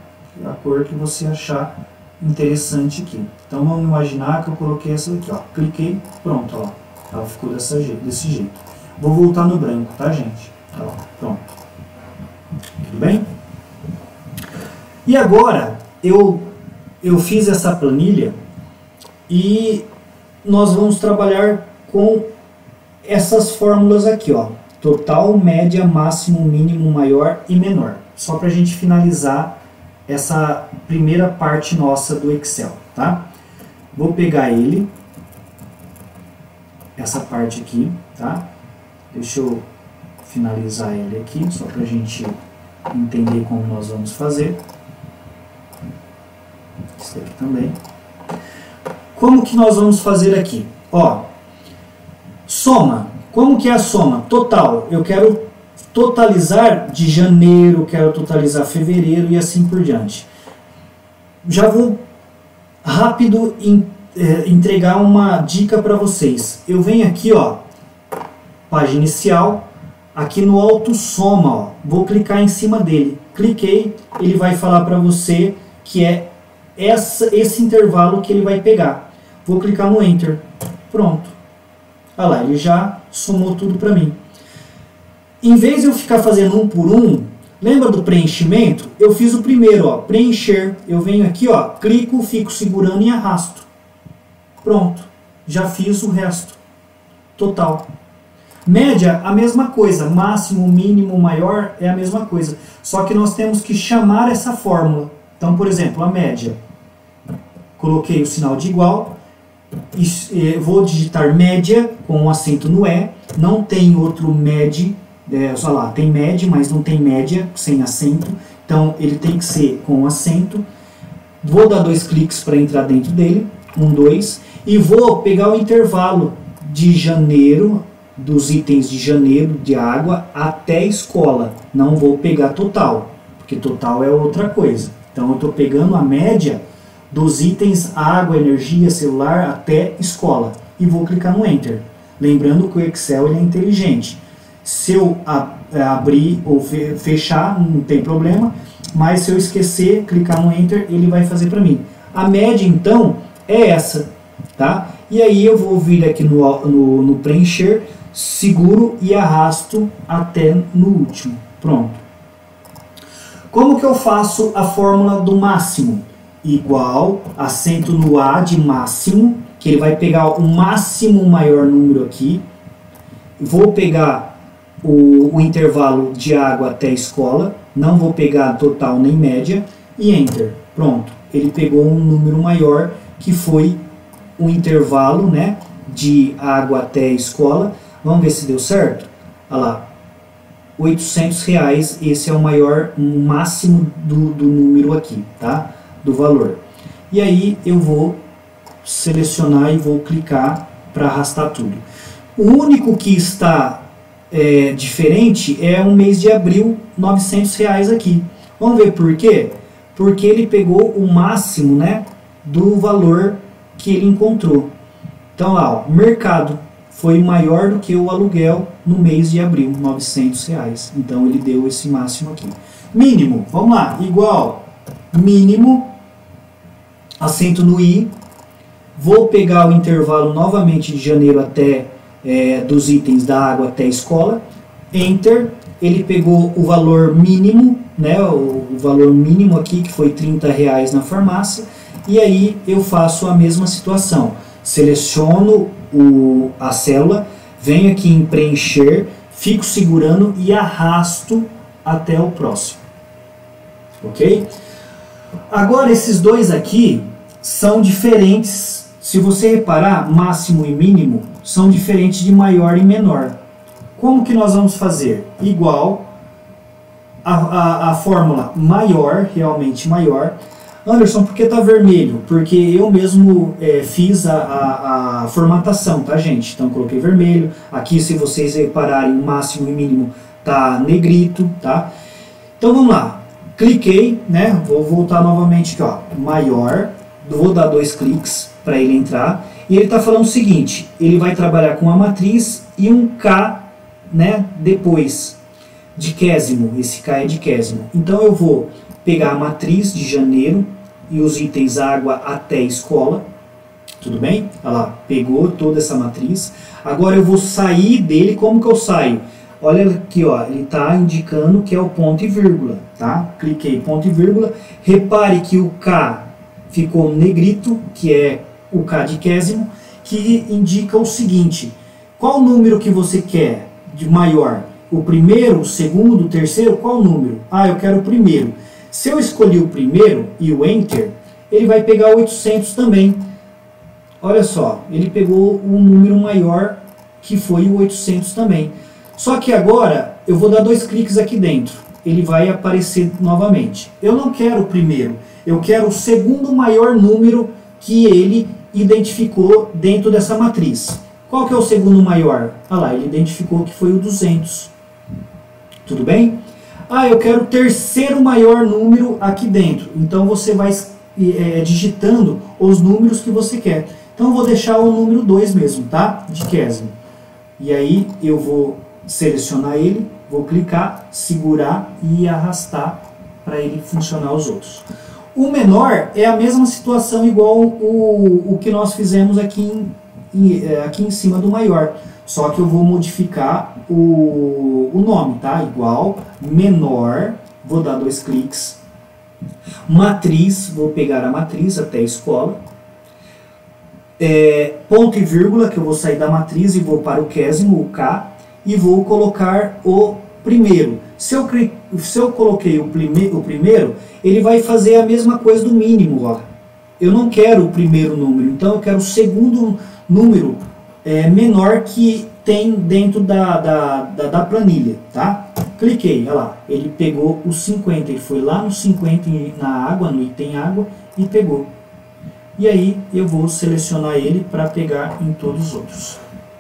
A cor que você achar interessante aqui. Então vamos imaginar que eu coloquei essa daqui, ó. Cliquei, pronto, ó. Ela ficou desse jeito. Vou voltar no branco, tá, gente? Ó, pronto. Tudo bem? E agora eu fiz essa planilha e nós vamos trabalhar com essas fórmulas aqui, ó. Total, média, máximo, mínimo, maior e menor. só para a gente finalizar essa primeira parte nossa do Excel, tá? Vou pegar ele, essa parte aqui, tá? Deixa eu finalizar ele aqui, só para a gente entender como nós vamos fazer. Isso aqui também. Como que nós vamos fazer aqui? Ó, soma. Como que é a soma? Total. Eu quero totalizar de janeiro, quero totalizar fevereiro e assim por diante. Já vou rápido entregar uma dica para vocês. Eu venho aqui, ó, página inicial, aqui no auto soma, ó, vou clicar em cima dele. Cliquei, ele vai falar para você que é esse intervalo que ele vai pegar. Vou clicar no Enter. Pronto. Olha lá, ele já somou tudo para mim. Em vez de eu ficar fazendo um por um, lembra do preenchimento? Eu fiz o primeiro, ó, preencher. Eu venho aqui, ó, clico, fico segurando e arrasto. Pronto. Já fiz o resto. Total. Média, a mesma coisa. Máximo, mínimo, maior é a mesma coisa. Só que nós temos que chamar essa fórmula. Então, por exemplo, a média. Coloquei o sinal de igual. Vou digitar média com um acento no E. Não tem outro med. Só lá, tem med, mas não tem média sem acento. Então, ele tem que ser com acento. Vou dar 2 cliques para entrar dentro dele. 1, 2. E vou pegar o intervalo de janeiro, dos itens de janeiro de água até escola. Não vou pegar total, porque total é outra coisa. Então eu estou pegando a média dos itens água, energia, celular até escola. E vou clicar no Enter. Lembrando que o Excel ele é inteligente. Se eu abrir ou fechar, não tem problema. Mas se eu esquecer, clicar no Enter, ele vai fazer para mim. A média então é essa. Tá? E aí eu vou vir aqui no preencher, seguro e arrasto até no último. Pronto. Como que eu faço a fórmula do máximo? Igual, acento no A de máximo, que ele vai pegar o máximo maior número aqui. Vou pegar o intervalo de água até escola, não vou pegar total nem média, e Enter. Pronto. Ele pegou um número maior, que foi o intervalo, né, de água até escola. Vamos ver se deu certo? Olha lá, R$800, esse é o maior, máximo do número aqui, tá? Do valor. E aí eu vou selecionar e vou clicar para arrastar tudo. O único que está diferente é o mês de abril, R$900 aqui. Vamos ver por quê? Porque ele pegou o máximo, né, do valor que ele encontrou. Então lá, ó, mercado foi maior do que o aluguel no mês de abril, R$900. Então ele deu esse máximo aqui. Mínimo, vamos lá, igual, mínimo, acento no I, vou pegar o intervalo novamente de janeiro até, dos itens da água até a escola, Enter, ele pegou o valor mínimo, né, o valor mínimo aqui, que foi R$30 na farmácia, e aí eu faço a mesma situação. Seleciono a célula, venho aqui em preencher, fico segurando e arrasto até o próximo. Ok? Agora esses dois aqui são diferentes. Se você reparar, máximo e mínimo são diferentes de maior e menor. Como que nós vamos fazer? Igual a fórmula maior, realmente maior. Anderson, por que está vermelho? Porque eu mesmo fiz a formatação, tá, gente? Então, coloquei vermelho. Aqui, se vocês repararem, o máximo e mínimo tá negrito, tá? Então, vamos lá. Cliquei, né? Vou voltar novamente aqui, ó. Maior. Vou dar 2 cliques para ele entrar. E ele está falando o seguinte. Ele vai trabalhar com a matriz e um K, né? Depois de quésimo. Esse K é de quésimo. Então, eu vou pegar a matriz de janeiro e os itens água até escola, tudo bem? Olha lá, pegou toda essa matriz. Agora eu vou sair dele. Como que eu saio? Olha aqui, ó, ele está indicando que é o ponto e vírgula, tá? Cliquei ponto e vírgula. Repare que o K ficou negrito, que é o K de quésimo, que indica o seguinte: qual número que você quer de maior? o primeiro, o segundo, o terceiro, qual número? Ah, eu quero o primeiro. Se eu escolhi o primeiro e o Enter, ele vai pegar o 800 também. Olha só, ele pegou um número maior que foi o 800 também. Só que agora eu vou dar 2 cliques aqui dentro. Ele vai aparecer novamente. Eu não quero o primeiro, eu quero o segundo maior número que ele identificou dentro dessa matriz. Qual que é o segundo maior? Ah lá, ele identificou que foi o 200. Tudo bem? Ah, eu quero o terceiro maior número aqui dentro. Então você vai digitando os números que você quer. Então eu vou deixar o número 2 mesmo, tá? De Kesman. E aí eu vou selecionar ele, vou clicar, segurar e arrastar para ele funcionar os outros. O menor é a mesma situação igual o que nós fizemos aqui em cima do maior. Só que eu vou modificar o nome, tá? Igual, menor, vou dar 2 cliques. Matriz, vou pegar a matriz até a escola. Ponto e vírgula, que eu vou sair da matriz e vou para o Kesman, o K, e vou colocar o primeiro. Se eu coloquei o primeiro, ele vai fazer a mesma coisa do mínimo, ó. Eu não quero o primeiro número, então eu quero o segundo número menor que tem dentro da planilha, tá? Cliquei, olha lá, ele pegou o 50, ele foi lá no 50 na água, no item água, e pegou. E aí eu vou selecionar ele para pegar em todos os outros.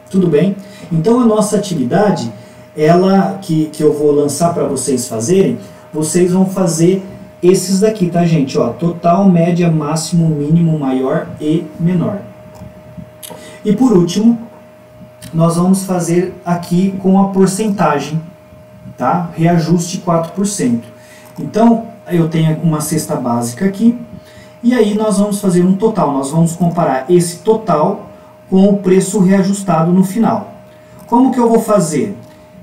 Tudo bem? Então a nossa atividade, ela que eu vou lançar para vocês fazerem, vocês vão fazer esses daqui, tá, gente? Ó, total, média, máximo, mínimo, maior e menor. E por último, nós vamos fazer aqui com a porcentagem, tá? Reajuste 4%. Então, eu tenho uma cesta básica aqui, e aí nós vamos fazer um total. Nós vamos comparar esse total com o preço reajustado no final. Como que eu vou fazer?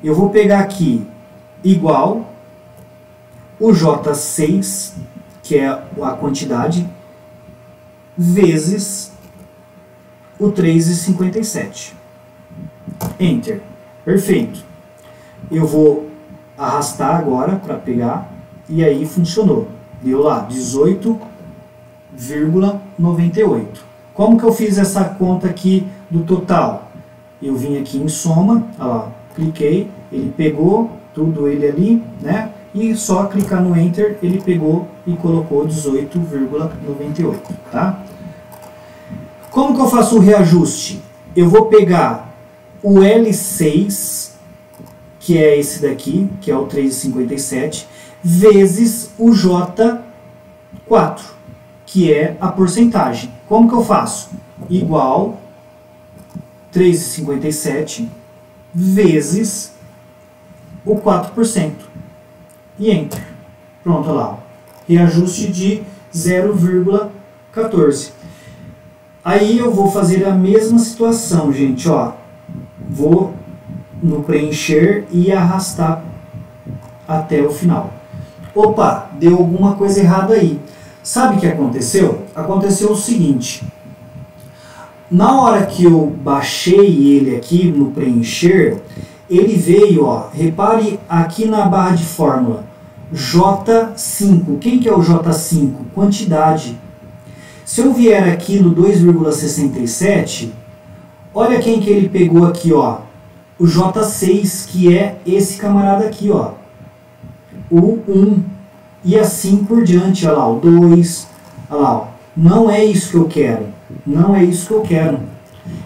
Eu vou pegar aqui igual o J6, que é a quantidade, vezes o 3,57. Enter. Perfeito. Eu vou arrastar agora para pegar, e aí funcionou. Deu lá 18,98. Como que eu fiz essa conta aqui do total? Eu vim aqui em soma, olha lá, cliquei, ele pegou tudo ele ali, né? E só clicar no Enter, ele pegou e colocou 18,98, tá? Como que eu faço o reajuste? Eu vou pegar o L6, que é esse daqui, que é o 3,57, vezes o J4, que é a porcentagem. Como que eu faço? Igual 3,57 vezes o 4%. E Enter. Pronto, olha lá. Reajuste de 0,14. Aí eu vou fazer a mesma situação, gente. Ó. Vou no preencher e arrastar até o final. Opa, deu alguma coisa errada aí. Sabe o que aconteceu? Aconteceu o seguinte. Na hora que eu baixei ele aqui no preencher, ele veio, ó, repare aqui na barra de fórmula, J5. Quem que é o J5? Quantidade. Se eu vier aqui no 2,67, olha quem que ele pegou aqui, ó. O J6, que é esse camarada aqui, ó. O 1. E assim por diante, olha lá, o 2. Olha lá, ó. Não é isso que eu quero. Não é isso que eu quero.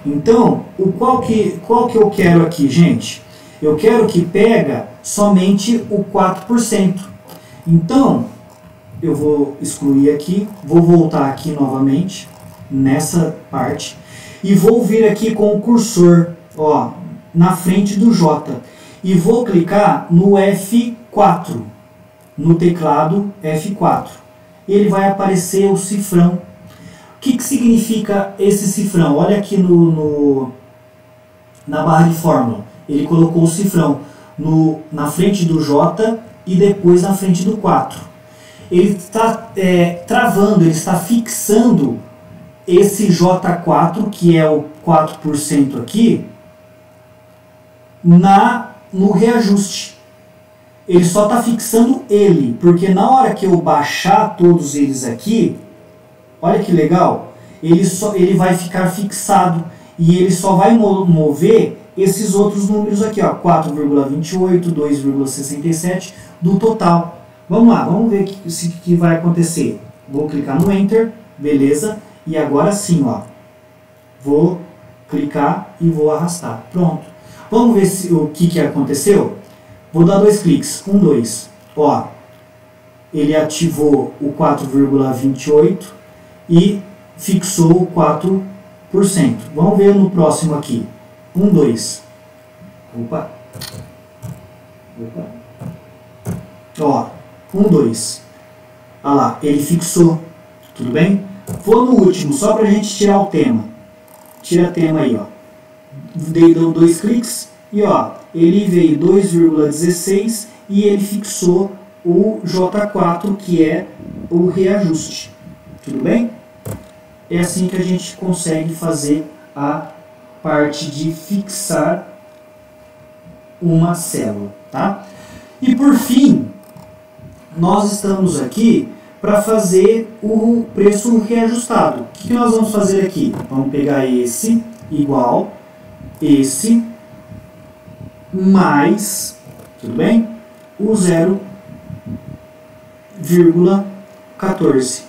Então, qual que eu quero aqui, gente? Eu quero que pega somente o 4%. Então, eu vou excluir aqui, vou voltar aqui novamente, nessa parte, e vou vir aqui com o cursor, ó, na frente do J. E vou clicar no F4, no teclado F4. Ele vai aparecer o cifrão. O que significa esse cifrão? Olha aqui na barra de fórmula. Ele colocou o cifrão na frente do J e depois na frente do 4. Ele está travando, ele está fixando esse J4, que é o 4% aqui, na no reajuste. Ele só está fixando ele, porque na hora que eu baixar todos eles aqui, olha que legal, ele vai ficar fixado e ele só vai mover esses outros números aqui, ó, 4,28, 2,67 do total. Vamos lá, vamos ver o que vai acontecer. Vou clicar no Enter, beleza, e agora sim, ó, vou clicar e vou arrastar. Pronto. Vamos ver o que aconteceu? Vou dar 2 cliques. 1, 2. Ó, ele ativou o 4,28 e fixou o 4%. Vamos ver no próximo aqui. 1, 2. Opa. Ó, 1, 2. Olha lá, ele fixou. Tudo bem? Vou no último, só para a gente tirar o tema. Tira tema aí, ó. Dei 2 cliques e ó, ele veio 2,16 e ele fixou o J4, que é o reajuste. Tudo bem? É assim que a gente consegue fazer a parte de fixar uma célula, tá? E por fim, nós estamos aqui para fazer o preço reajustado. O que nós vamos fazer aqui? Vamos pegar esse igual esse mais, tudo bem? O 0,14.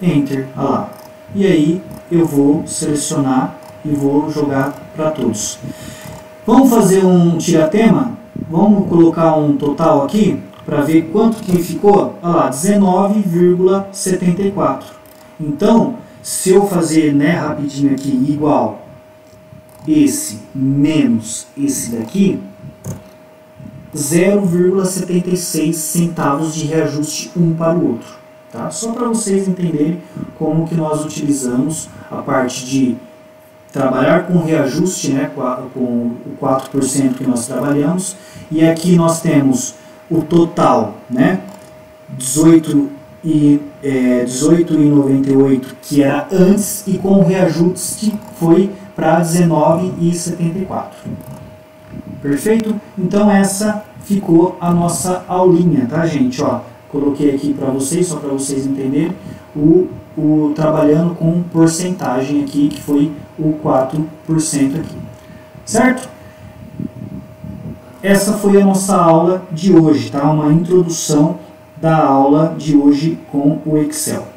Enter, olha lá. E aí eu vou selecionar e vou jogar para todos. Vamos fazer um tiratema? Vamos colocar um total aqui para ver quanto que ficou. Olha lá, 19,74. Então, se eu fazer, né, rapidinho aqui, igual esse menos esse daqui, 0,76 centavos de reajuste um para o outro. Tá? Só para vocês entenderem como que nós utilizamos a parte de trabalhar com reajuste, né, com o 4% que nós trabalhamos. E aqui nós temos o total, né, 18,98 que era antes, e com o reajuste foi para 19,74. Perfeito? Então essa ficou a nossa aulinha, tá, gente? Ó, coloquei aqui para vocês, só para vocês entenderem, o trabalhando com porcentagem aqui, que foi o 4% aqui. Certo? Essa foi a nossa aula de hoje, tá? Uma introdução da aula de hoje com o Excel.